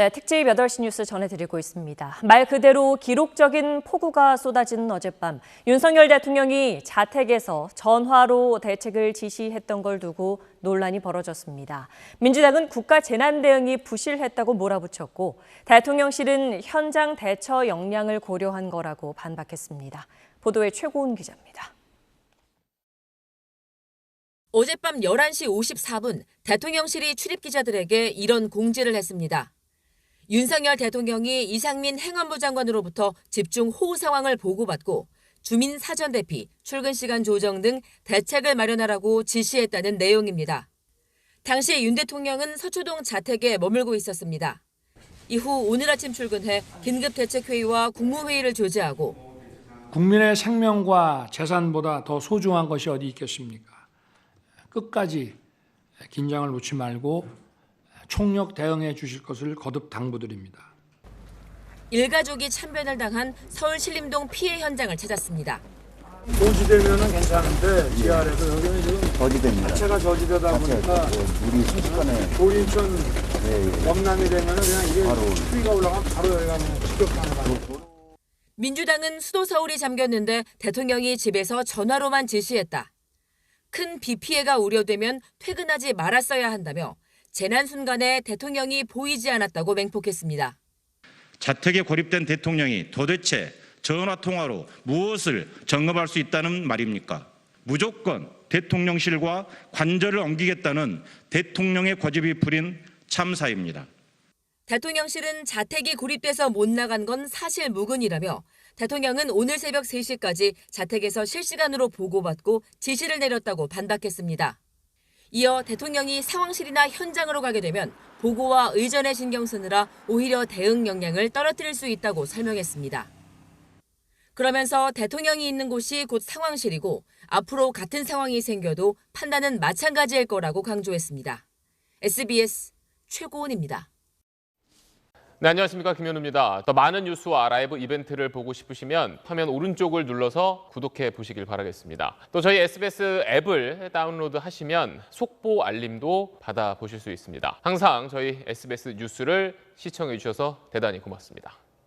네, 특집 8시 뉴스 전해드리고 있습니다. 말 그대로 기록적인 폭우가 쏟아지는 어젯밤, 윤석열 대통령이 자택에서 전화로 대책을 지시했던 걸 두고 논란이 벌어졌습니다. 민주당은 국가재난대응이 부실했다고 몰아붙였고, 대통령실은 현장 대처 역량을 고려한 거라고 반박했습니다. 보도에 최고은 기자입니다. 어젯밤 11시 54분, 대통령실이 출입기자들에게 이런 공지를 했습니다. 윤석열 대통령이 이상민 행안부 장관으로부터 집중 호우 상황을 보고받고 주민 사전 대피, 출근 시간 조정 등 대책을 마련하라고 지시했다는 내용입니다. 당시 윤 대통령은 서초동 자택에 머물고 있었습니다. 이후 오늘 아침 출근해 긴급대책회의와 국무회의를 조제하고 국민의 생명과 재산보다 더 소중한 것이 어디 있겠습니까? 끝까지 긴장을 놓지 말고 총력 대응해 주실 것을 거듭 당부드립니다. 일가족이 참변을 당한 서울 신림동 피해 현장을 찾았습니다. 고지되면은 괜찮은데 지하에서 여기는 지금 저지됩니다. 자체가 저지되다 보니까 물이 순식간에 조인천 범람이 되면은 그냥 이게 바로 추위가 올라가면 바로 여기가 그냥 직격탄을 민주당은 수도 서울이 잠겼는데 대통령이 집에서 전화로만 지시했다. 큰 비 피해가 우려되면 퇴근하지 말았어야 한다며 재난 순간에 대통령이 보이지 않았다고 맹폭했습니다. 자택에 고립된 대통령이 도대체 전화 통화로 무엇을 점검할 수 있다는 말입니까? 무조건 대통령실과 관절을 옮기겠다는 대통령의 고집이 부린 참사입니다. 대통령실은 자택이 고립돼서 못 나간 건 사실 무근이라며 대통령은 오늘 새벽 3시까지 자택에서 실시간으로 보고받고 지시를 내렸다고 반박했습니다. 이어 대통령이 상황실이나 현장으로 가게 되면 보고와 의전에 신경 쓰느라 오히려 대응 역량을 떨어뜨릴 수 있다고 설명했습니다. 그러면서 대통령이 있는 곳이 곧 상황실이고 앞으로 같은 상황이 생겨도 판단은 마찬가지일 거라고 강조했습니다. SBS 최고은입니다. 네, 안녕하십니까. 김현우입니다. 더 많은 뉴스와 라이브 이벤트를 보고 싶으시면 화면 오른쪽을 눌러서 구독해 보시길 바라겠습니다. 또 저희 SBS 앱을 다운로드 하시면 속보 알림도 받아보실 수 있습니다. 항상 저희 SBS 뉴스를 시청해 주셔서 대단히 고맙습니다.